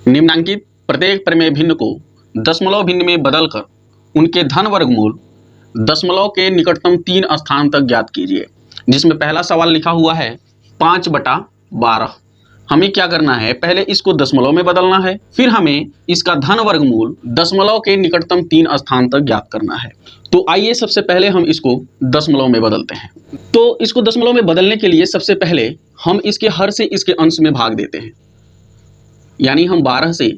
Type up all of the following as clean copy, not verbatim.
निम्नांकित प्रत्येक प्रमेय भिन्न को दशमलव भिन्न में बदलकर उनके धन वर्गमूल दशमलव के निकटतम 3 स्थान तक ज्ञात कीजिए। जिसमें पहला सवाल लिखा हुआ है 5/12। हमें क्या करना है, पहले इसको दशमलव में बदलना है, फिर हमें इसका धन वर्गमूल दशमलव के निकटतम 3 स्थान तक ज्ञात करना है। तो आइए सबसे पहले हम इसको दशमलव में बदलते हैं। तो इसको दशमलव में बदलने के लिए सबसे पहले हम इसके हर से इसके अंश में भाग देते हैं, यानी हम 12 से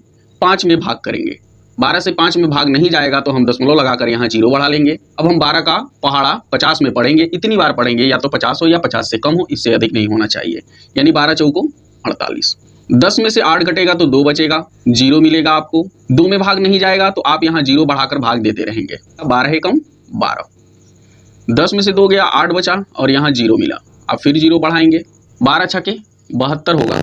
5 में भाग करेंगे। 12 से 5 में भाग नहीं जाएगा तो हम दशमलव लगाकर यहाँ 0 बढ़ा लेंगे। अब हम 12 का पहाड़ा 50 में पढ़ेंगे, इतनी बार पढ़ेंगे या तो 50 हो या 50 से कम हो, इससे अधिक नहीं होना चाहिए। यानी 12 चौको 48। 10 में से 8 घटेगा तो 2 बचेगा, 0 मिलेगा आपको। 2 में भाग नहीं जाएगा तो आप यहाँ 0 बढ़ाकर भाग देते रहेंगे। 12 कम 12। 10 में से 2 गया, 8 बचा और यहाँ 0 मिला। अब फिर 0 बढ़ाएंगे, 12 छके 72 होगा।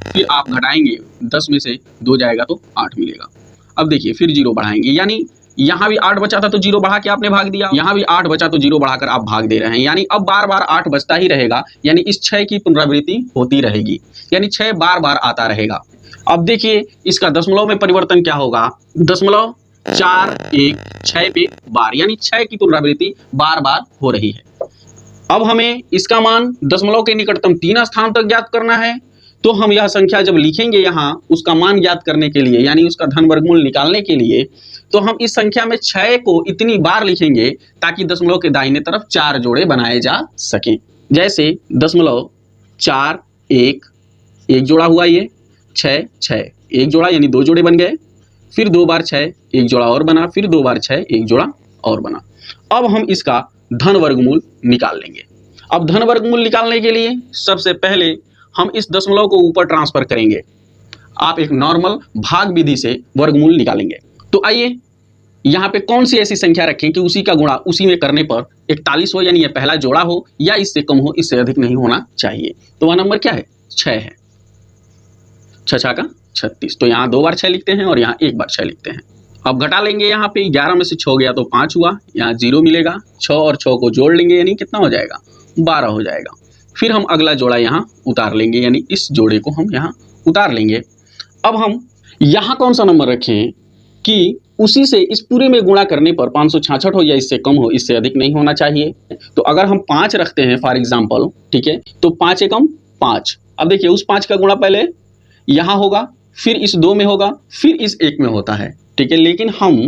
फिर आप घटाएंगे, 10 में से 2 जाएगा तो 8 मिलेगा। अब देखिए फिर 0 बढ़ाएंगे, यानी यहाँ भी 8 बचा था तो 0 बढ़ा के आपने भाग दिया, यहाँ भी 8 बचा तो 0 बढ़ाकर आप भाग दे रहे हैं। यानी अब बार बार 8 बचता ही रहेगा, यानी इस 6 की पुनरावृत्ति होती रहेगी, यानी 6 बार बार आता रहेगा। अब देखिए इसका दशमलव में परिवर्तन क्या होगा, दशमलव 4 1 6 पे बार, यानी 6 की पुनरावृत्ति बार बार हो रही है। अब हमें इसका मान दशमलव के निकटतम 3 स्थान तक ज्ञात करना है। तो हम यह संख्या जब लिखेंगे यहाँ उसका मान ज्ञात करने के लिए, यानी उसका धन वर्गमूल निकालने के लिए, तो हम इस संख्या में 6 को इतनी बार लिखेंगे ताकि दशमलव के दाहिने तरफ 4 जोड़े बनाए जा सकें। जैसे दशमलव 4 1 1 जोड़ा हुआ, ये 6 6 1 जोड़ा, यानी 2 जोड़े बन गए। फिर 2 बार 6 1 जोड़ा और बना, फिर 2 बार 6 1 जोड़ा और बना। अब हम इसका धन वर्गमूल निकाल लेंगे। अब धन वर्गमूल निकालने के लिए सबसे पहले हम इस दशमलव को ऊपर ट्रांसफर करेंगे। आप एक नॉर्मल भाग विधि से वर्गमूल निकालेंगे। तो आइए यहाँ पे कौन सी ऐसी संख्या रखें कि उसी का गुणा उसी में करने पर 41 हो, यानी यह पहला जोड़ा हो या इससे कम हो, इससे अधिक नहीं होना चाहिए। तो वह नंबर क्या है, 6 है। 6 का 36। तो यहाँ 2 बार 6 लिखते हैं और यहाँ 1 बार 6 लिखते हैं। अब घटा लेंगे, यहाँ पे 11 में से 6 गया तो 5 हुआ, यहाँ 0 मिलेगा। 6 और 6 को जोड़ लेंगे, यानी कितना हो जाएगा, 12 हो जाएगा। फिर हम अगला जोड़ा यहाँ उतार लेंगे, यानी इस जोड़े को हम यहाँ उतार लेंगे। अब हम यहाँ कौन सा नंबर रखें कि उसी से इस पूरे में गुणा करने पर 566 हो या इससे कम हो, इससे अधिक नहीं होना चाहिए। तो अगर हम 5 रखते हैं फॉर एग्जाम्पल, ठीक है, तो 5 एकम 5। अब देखिए उस 5 का गुणा पहले यहाँ होगा, फिर इस 2 में होगा, फिर इस 1 में होता है, ठीक है। लेकिन हम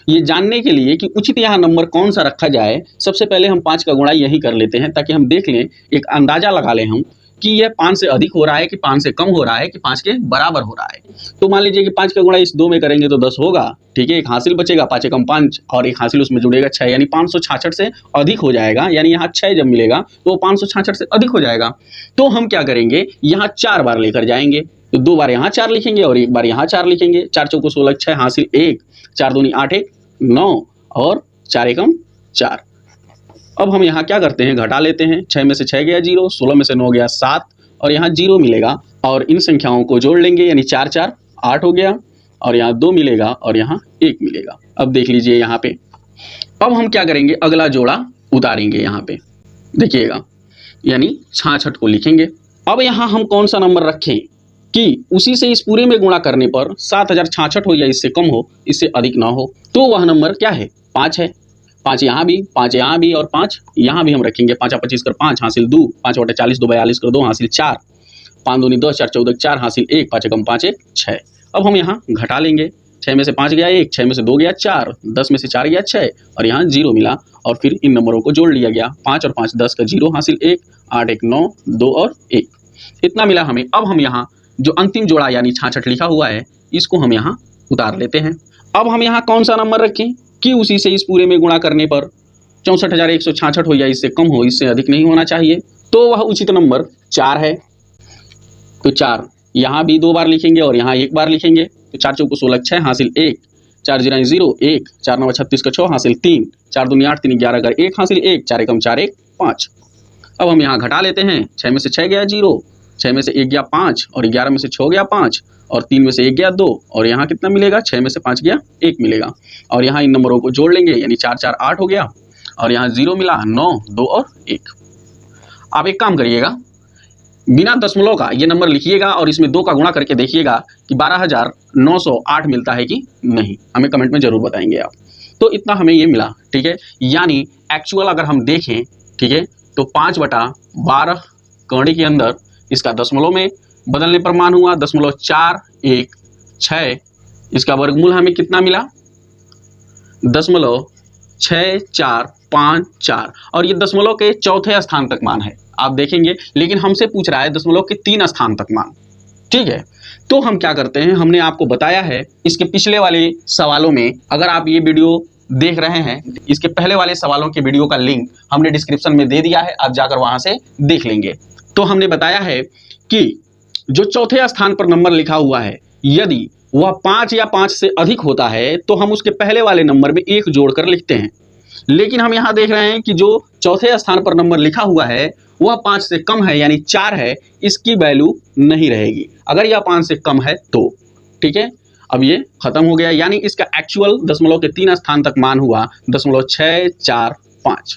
ये जानने के लिए कि उचित यहाँ नंबर कौन सा रखा जाए, सबसे पहले हम 5 का गुणा यही कर लेते हैं, ताकि हम देख लें, एक अंदाजा लगा लें हम कि यह 5 से अधिक हो रहा है कि 5 से कम हो रहा है कि 5 के बराबर हो रहा है। तो मान लीजिए कि 5 का गुणा इस 2 में करेंगे तो 10 होगा, ठीक है। एक हासिल बचेगा, 5 एकम 5 और एक हासिल उसमें जुड़ेगा 6, यानी 566 से अधिक हो जाएगा। यानी यहाँ 6 जब मिलेगा तो 566 से अधिक हो जाएगा। तो हम क्या करेंगे, यहाँ 4 बार लेकर जाएंगे। तो 2 बार यहाँ 4 लिखेंगे और 1 बार यहाँ 4 लिखेंगे। 4 चौको 16, 6 हासिल 1, 4 दूनी 8 1 9 और 4 एकम 4। अब हम यहाँ क्या करते हैं, घटा लेते हैं। 6 में से 6 गया 0, 16 में से 9 गया 7 और यहाँ 0 मिलेगा। और इन संख्याओं को जोड़ लेंगे, यानी 4 4 8 हो गया और यहाँ 2 मिलेगा और यहाँ 1 मिलेगा। अब देख लीजिए यहाँ पे। अब हम क्या करेंगे, अगला जोड़ा उतारेंगे यहाँ पे, देखिएगा, यानी 66 को लिखेंगे। अब यहाँ हम कौन सा नंबर रखें कि उसी से इस पूरे में गुणा करने पर 7066 हो या इससे कम हो, इससे अधिक ना हो। तो वह नंबर क्या है, 5 है। 5 यहाँ भी, 5 यहाँ भी और 5 यहाँ भी हम रखेंगे। 5 25 कर 5 हासिल 2, 5 बटे 40 2 42 कर 2 हासिल 4, 5 दूनी 10 4 14 4 हासिल 1, 5 एकम 5 1 6। अब हम यहाँ घटा लेंगे। 6 में से 5 गया 1, 6 में से 2 गया 4, 10 में से 4 गया 6 और यहाँ 0 मिला। और फिर इन नंबरों को जोड़ लिया गया, 5 और 5 10 का 0 हासिल 1, 8 1 9 2 और 1, इतना मिला हमें। अब हम यहाँ जो अंतिम जोड़ा यानी 66 लिखा हुआ है, इसको हम यहाँ उतार लेते हैं। अब हम यहाँ कौन सा नंबर रखें कि उसी से इस पूरे में गुणा करने पर 64,166 हो या इससे कम हो, इससे अधिक नहीं होना चाहिए। तो वह उचित नंबर 4 है। तो 4 यहाँ भी 2 बार लिखेंगे और यहाँ 1 बार लिखेंगे। तो 4 चौको 16 6 हासिल 1, 4 0 0 1, 4 9 36 का 6 हासिल 3, 4 दूनी 8 3 11 कर 1 हासिल 1, 4 एकम 4 1 5। अब हम यहाँ घटा लेते हैं। 6 में से 6 गया 0, 6 में से 1 गया 5 और 11 में से 6 गया 5 और 3 में से 1 गया 2 और यहाँ कितना मिलेगा, 6 में से 5 गया 1 मिलेगा। और यहाँ इन नंबरों को जोड़ लेंगे, यानी 4 4 8 हो गया और यहाँ 0 मिला, 9 2 और 1। आप एक काम करिएगा, बिना दशमलव का ये नंबर लिखिएगा और इसमें 2 का गुणा करके देखिएगा कि 12,908 मिलता है कि नहीं। हमें कमेंट में जरूर बताएंगे आप। तो इतना हमें ये मिला, ठीक है। यानी एक्चुअल अगर हम देखें, ठीक है, तो 5/12 कड़ी के अंदर इसका दशमलव में बदलने पर मान हुआ 0.416। इसका वर्गमूल हमें कितना मिला 0.6454 और ये दशमलव के चौथे स्थान तक मान है, आप देखेंगे। लेकिन हमसे पूछ रहा है दशमलव के 3 स्थान तक मान, ठीक है। तो हम क्या करते हैं, हमने आपको बताया है इसके पिछले वाले सवालों में, अगर आप ये वीडियो देख रहे हैं, इसके पहले वाले सवालों के वीडियो का लिंक हमने डिस्क्रिप्शन में दे दिया है, आप जाकर वहां से देख लेंगे। तो हमने बताया है कि जो चौथे स्थान पर नंबर लिखा हुआ है, यदि वह 5 या 5 से अधिक होता है तो हम उसके पहले वाले नंबर में 1 जोड़कर लिखते हैं। लेकिन हम यहाँ देख रहे हैं कि जो चौथे स्थान पर नंबर लिखा हुआ है वह 5 से कम है, यानी 4 है, इसकी वैल्यू नहीं रहेगी अगर यह 5 से कम है तो, ठीक है। अब ये खत्म हो गया, यानी इसका एक्चुअल दशमलव के 3 स्थान तक मान हुआ 0.645।